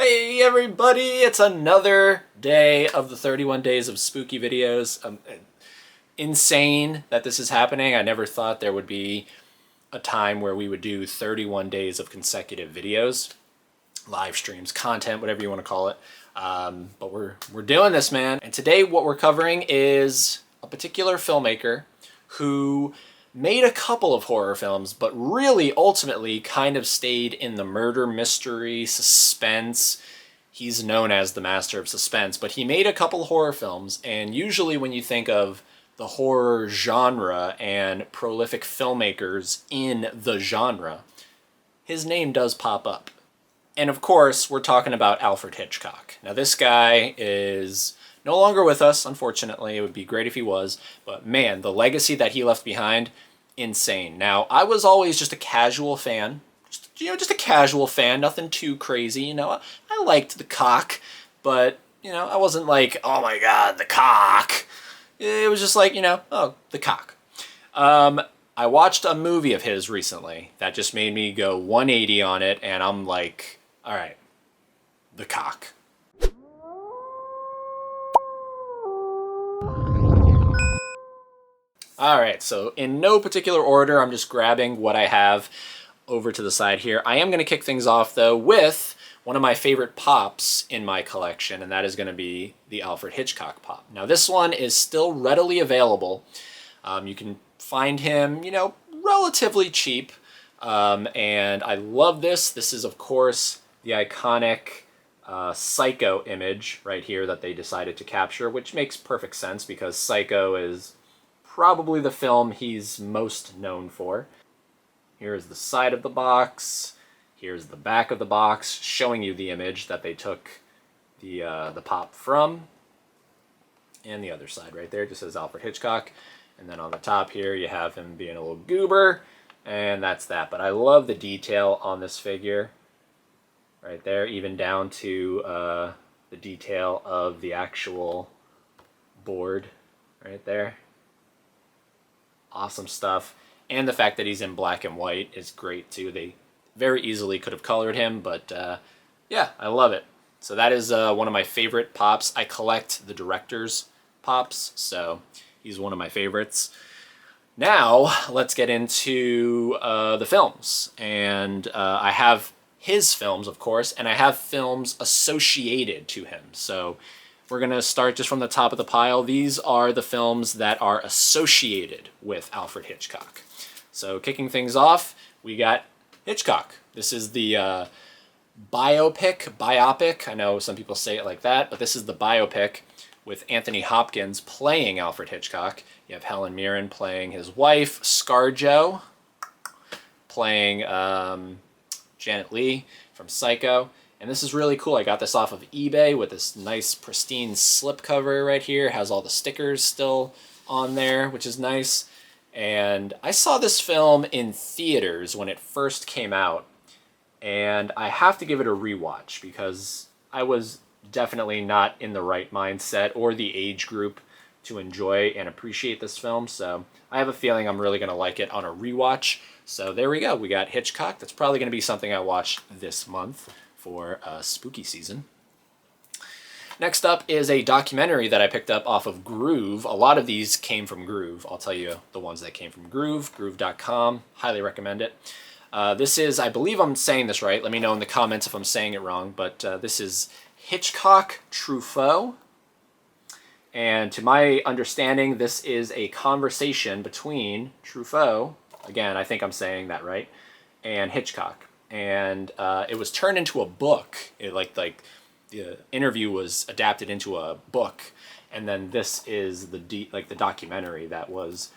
Hey everybody, it's another day of the 31 days of spooky videos. Insane that this is happening. I never thought there would be a time where we would do 31 days of consecutive videos, live streams, content, whatever you want to call it. But we're doing this, man. And today what we're covering is a particular filmmaker who made a couple of horror films, but really ultimately kind of stayed in the murder mystery suspense. He's known as the master of suspense, but he made a couple horror films, and usually when you think of the horror genre and prolific filmmakers in the genre, his name does pop up. And of course, we're talking about Alfred Hitchcock. Now this guy is no longer with us, unfortunately. It would be great if he was, but man, the legacy that he left behind, insane. Now, I was always just a casual fan, just a casual fan, nothing too crazy. I liked the cock, but I wasn't like, oh my god, the cock. It was just like, oh, the cock. I watched a movie of his recently that just made me go 180 on it, and I'm like, all right, the cock. All right, so in no particular order, I'm just grabbing what I have over to the side here. I am going to kick things off, though, with one of my favorite pops in my collection, and that is going to be the Alfred Hitchcock pop. Now, this one is still readily available. You can find him, relatively cheap, and I love this. This is, of course, the iconic Psycho image right here that they decided to capture, which makes perfect sense because Psycho is probably the film he's most known for. Here's the side of the box. Here's the back of the box, showing you the image that they took the pop from. And the other side right there just says Alfred Hitchcock. And then on the top here, you have him being a little goober. And that's that. But I love the detail on this figure right there, even down to the detail of the actual board right there. Awesome stuff. And the fact that he's in black and white is great too. They very easily could have colored him, but yeah, I love it. So that is one of my favorite pops. I collect the director's pops, so he's one of my favorites. Now, let's get into the films. And I have his films, of course, and I have films associated to him. So we're going to start just from the top of the pile. These are the films that are associated with Alfred Hitchcock. So kicking things off, we got Hitchcock. This is the biopic. I know some people say it like that, but this is the biopic with Anthony Hopkins playing Alfred Hitchcock. You have Helen Mirren playing his wife, ScarJo, playing Janet Leigh from Psycho. And this is really cool. I got this off of eBay with this nice pristine slipcover right here. It has all the stickers still on there, which is nice. And I saw this film in theaters when it first came out. And I have to give it a rewatch because I was definitely not in the right mindset or the age group to enjoy and appreciate this film. So I have a feeling I'm really going to like it on a rewatch. So there we go. We got Hitchcock. That's probably going to be something I watch this month for spooky season. Next up is a documentary that I picked up off of Groove. A lot of these came from Groove. I'll tell you the ones that came from Groove, groove.com. Highly recommend it. This is, I believe I'm saying this right. Let me know in the comments if I'm saying it wrong. But this is Hitchcock Truffaut. And to my understanding, this is a conversation between Truffaut, again, I think I'm saying that right, and Hitchcock. And it was turned into a book. Like the interview was adapted into a book, and then this is the documentary that was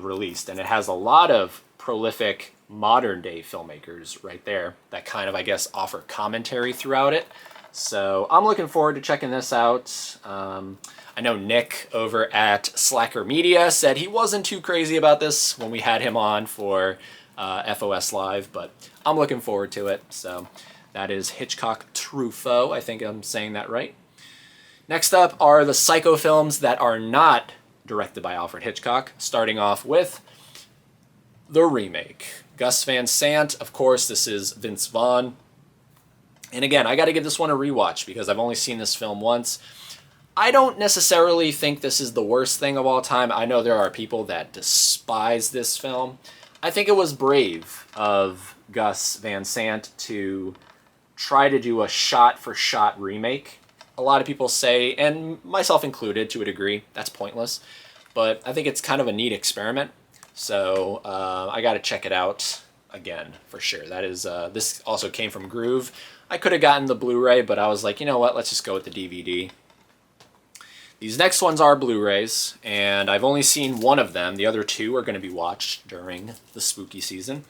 released, and it has a lot of prolific modern day filmmakers right there that kind of, I guess, offer commentary throughout it. So I'm looking forward to checking this out. I know Nick over at Slacker Media said he wasn't too crazy about this when we had him on for FOS Live, but I'm looking forward to it. So that is Hitchcock Truffaut. I think I'm saying that right. Next up are the Psycho films that are not directed by Alfred Hitchcock, starting off with the remake. Gus Van Sant, of course, this is Vince Vaughn. And again, I got to give this one a rewatch because I've only seen this film once. I don't necessarily think this is the worst thing of all time. I know there are people that despise this film. I think it was brave of Gus Van Sant to try to do a shot-for-shot remake. A lot of people say, and myself included to a degree, that's pointless. But I think it's kind of a neat experiment. So I got to check it out again for sure. That is, this also came from Groove. I could have gotten the Blu-ray, but I was like, you know what, let's just go with the DVD. These next ones are Blu-rays, and I've only seen one of them. The other two are going to be watched during the spooky season.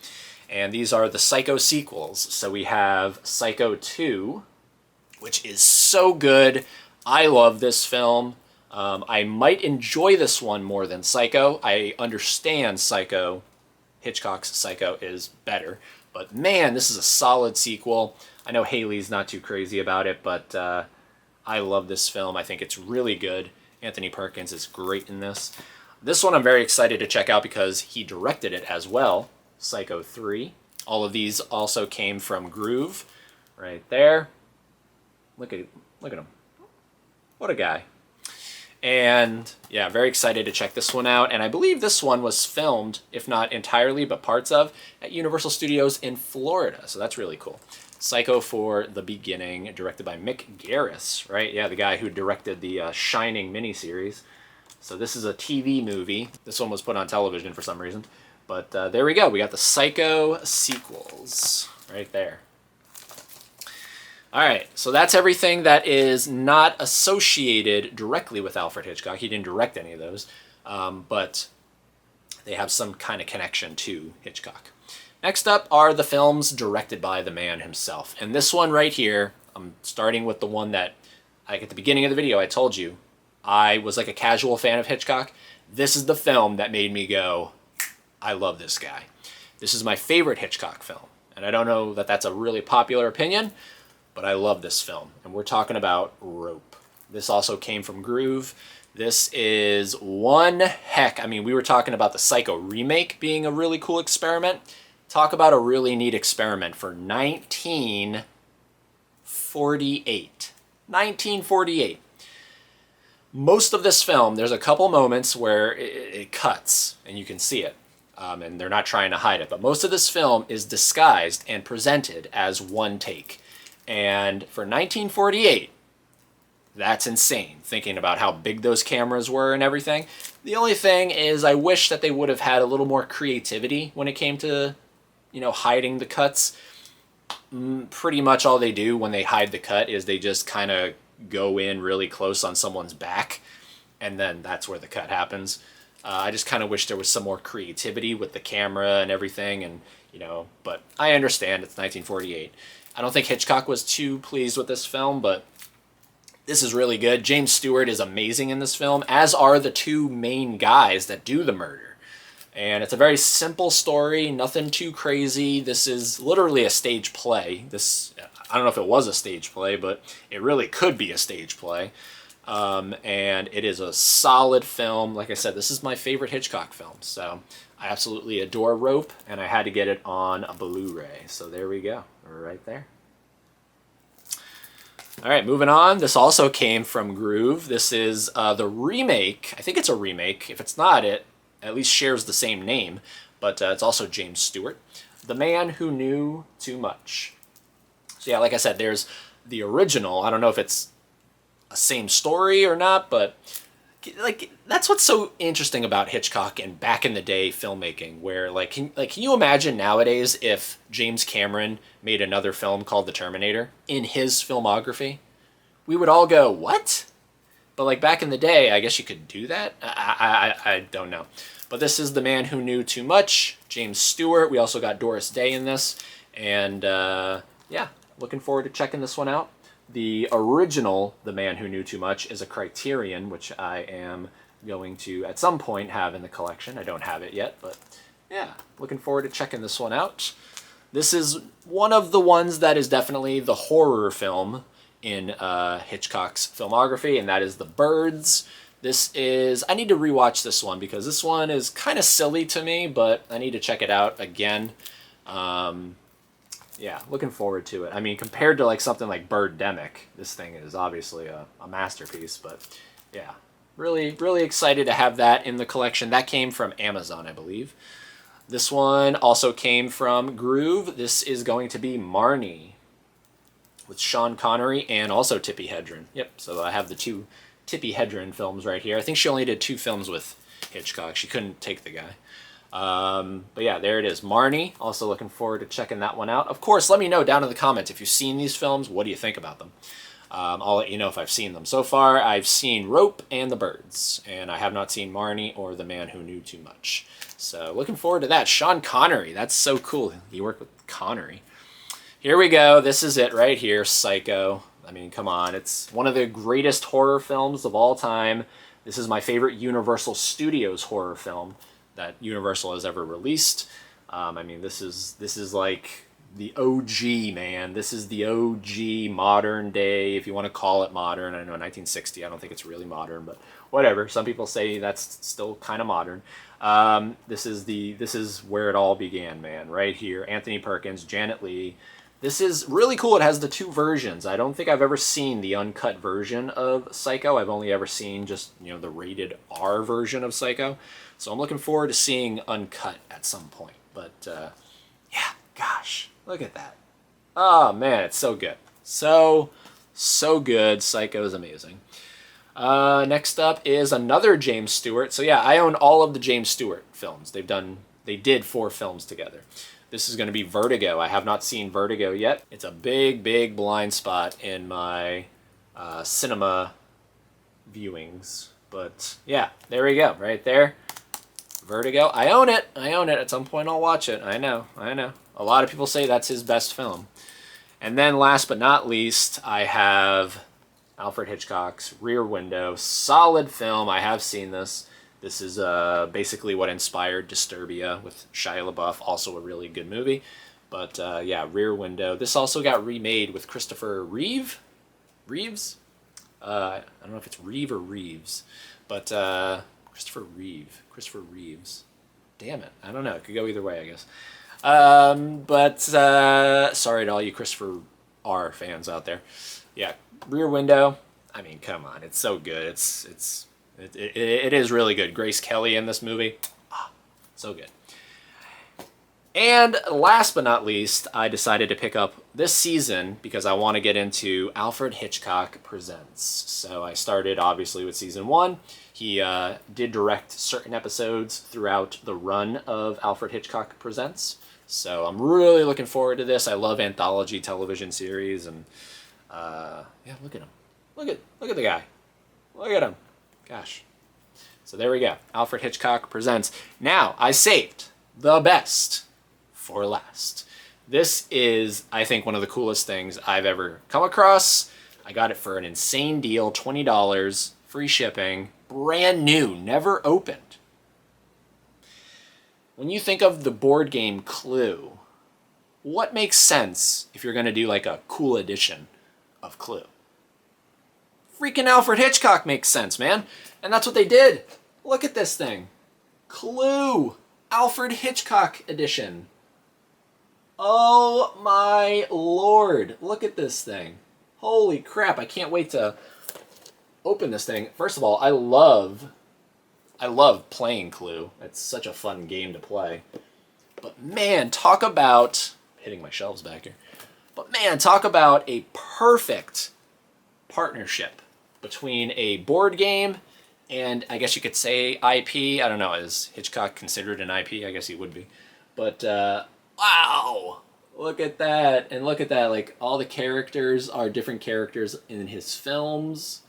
And these are the Psycho sequels. So we have Psycho 2, which is so good. I love this film. I might enjoy this one more than Psycho. I understand Psycho, Hitchcock's Psycho, is better. But man, this is a solid sequel. I know Haley's not too crazy about it, but I love this film. I think it's really good. Anthony Perkins is great in this. This one I'm very excited to check out because he directed it as well, Psycho 3. All of these also came from Groove, right there. Look at him. What a guy. And yeah, very excited to check this one out. And I believe this one was filmed, if not entirely, but parts of, at Universal Studios in Florida. So that's really cool. Psycho for the Beginning, directed by Mick Garris, right? Yeah, the guy who directed the Shining miniseries. So this is a TV movie. This one was put on television for some reason. But there we go. We got the Psycho sequels right there. All right, so that's everything that is not associated directly with Alfred Hitchcock. He didn't direct any of those, but they have some kind of connection to Hitchcock. Next up are the films directed by the man himself. And this one right here, I'm starting with the one that, like at the beginning of the video, I told you, I was like a casual fan of Hitchcock. This is the film that made me go, I love this guy. This is my favorite Hitchcock film. And I don't know that that's a really popular opinion, but I love this film. And we're talking about Rope. This also came from Groove. This is one heck. I mean, we were talking about the Psycho remake being a really cool experiment. Talk about a really neat experiment for 1948. 1948. Most of this film, there's a couple moments where it cuts, and you can see it. And they're not trying to hide it. But most of this film is disguised and presented as one take. And for 1948, that's insane, thinking about how big those cameras were and everything. The only thing is I wish that they would have had a little more creativity when it came to, you know, hiding the cuts. Pretty much all they do when they hide the cut is they just kind of go in really close on someone's back, and then that's where the cut happens. I just kind of wish there was some more creativity with the camera and everything, and, you know, but I understand it's 1948. I don't think Hitchcock was too pleased with this film, but this is really good. James Stewart is amazing in this film, as are the two main guys that do the murder. And it's a very simple story, nothing too crazy. This is literally a stage play. I don't know if it was a stage play, but it really could be a stage play. And it is a solid film. Like I said, this is my favorite Hitchcock film. So I absolutely adore Rope, and I had to get it on a Blu-ray. So there we go, right there. All right, moving on. This also came from Groove. This is the remake. I think it's a remake. If it's not, it at least shares the same name, but it's also James Stewart. The Man Who Knew Too Much. So yeah, like I said, there's the original. I don't know if it's a same story or not, but like that's what's so interesting about Hitchcock and back in the day filmmaking, where can you imagine nowadays if James Cameron made another film called The Terminator in his filmography? We would all go, what? But like back in the day, I guess you could do that. I don't know. But this is The Man Who Knew Too Much, James Stewart. We also got Doris Day in this, and yeah, looking forward to checking this one out. The original The Man Who Knew Too Much is a Criterion, which I am going to, at some point, have in the collection. I don't have it yet, but yeah, looking forward to checking this one out. This is one of the ones that is definitely the horror film in Hitchcock's filmography, and that is The Birds. This is, I need to rewatch this one because this one is kind of silly to me, but I need to check it out again. yeah, looking forward to it. I mean, compared to like something like Birdemic, this thing is obviously a masterpiece. But yeah, really excited to have that in the collection. That came from Amazon, I believe. This one also came from Groove. This is going to be Marnie with Sean Connery and also Tippi Hedren. Yep, so I have the two Tippi Hedren films right here. I think she only did 2 films with Hitchcock. She couldn't take the guy. But yeah, there it is. Marnie. Also looking forward to checking that one out. Of course, let me know down in the comments if you've seen these films. What do you think about them? I'll let you know if I've seen them. So far, I've seen Rope and The Birds, and I have not seen Marnie or The Man Who Knew Too Much. So looking forward to that. Sean Connery. That's so cool. He worked with Connery. Here we go. This is it right here, Psycho. I mean, come on. It's one of the greatest horror films of all time. This is my favorite Universal Studios horror film that Universal has ever released. I mean, this is like the OG, man. This is the OG modern day, if you want to call it modern. I know 1960, I don't think it's really modern, but whatever. Some people say that's still kind of modern. This is where it all began, man. Right here, Anthony Perkins, Janet Leigh. This is really cool. It has the 2 versions. I don't think I've ever seen the uncut version of Psycho. I've only ever seen just, you know, the rated R version of Psycho. So I'm looking forward to seeing uncut at some point. But yeah, gosh, look at that. Oh man, it's so good. So good. Psycho is amazing. Next up is another James Stewart. So yeah, I own all of the James Stewart films. They did 4 films together. This is going to be Vertigo. I have not seen Vertigo yet. It's a big blind spot in my cinema viewings. But yeah, there we go, right there. Vertigo. I own it. At some point I'll watch it. I know. A lot of people say that's his best film. And then last but not least, I have Alfred Hitchcock's Rear Window. Solid film. I have seen this. This is basically what inspired Disturbia with Shia LaBeouf. Also a really good movie. But yeah, Rear Window. This also got remade with Christopher Reeves? I don't know if it's Reeve or Reeves. But Christopher Reeves. Damn it. I don't know. It could go either way, I guess. But sorry to all you Christopher R fans out there. Yeah, Rear Window. I mean, come on. It's so good. It is really good. Grace Kelly in this movie. So good. And last but not least, I decided to pick up this season because I want to get into Alfred Hitchcock Presents. So I started obviously with season 1. He did direct certain episodes throughout the run of Alfred Hitchcock Presents. So I'm really looking forward to this. I love anthology television series, and yeah, look at him. Look at the guy. Look at him. Gosh. So there we go. Alfred Hitchcock Presents. Now, I saved the best for last. This is, I think, one of the coolest things I've ever come across. I got it for an insane deal, $20, free shipping, brand new, never opened. When you think of the board game Clue, what makes sense if you're going to do like a cool edition of Clue? Freaking Alfred Hitchcock makes sense, man. And that's what they did. Look at this thing. Clue. Alfred Hitchcock edition. Oh my lord. Look at this thing. Holy crap. I can't wait to open this thing. First of all, I love playing Clue. It's such a fun game to play. But man, talk about... hitting my shelves back here. But man, talk about a perfect partnership between a board game and, I guess you could say, IP. I don't know, is Hitchcock considered an IP? I guess he would be. But, wow! Look at that. And look at that, like, all the characters are different characters in his films.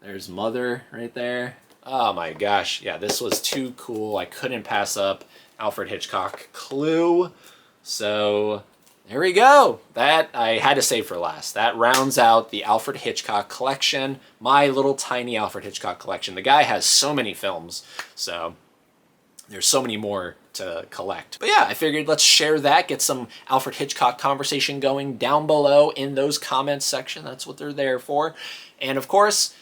There's Mother right there. Oh my gosh, yeah, this was too cool. I couldn't pass up Alfred Hitchcock Clue. So... there we go. That I had to save for last. That rounds out the Alfred Hitchcock collection, my little tiny Alfred Hitchcock collection. The guy has so many films, so there's so many more to collect. But yeah, I figured let's share that, get some Alfred Hitchcock conversation going down below in those comments section. That's what they're there for. And of course,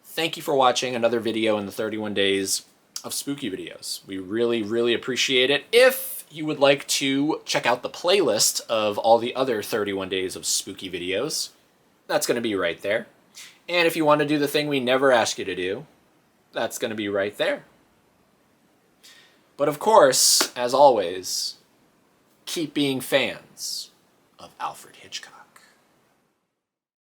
thank you for watching another video in the 31 days of spooky videos. We really, really appreciate it. If you would like to check out the playlist of all the other 31 days of spooky videos, that's going to be right there. And if you want to do the thing we never ask you to do, that's going to be right there. But of course, as always, keep being fans of Alfred Hitchcock.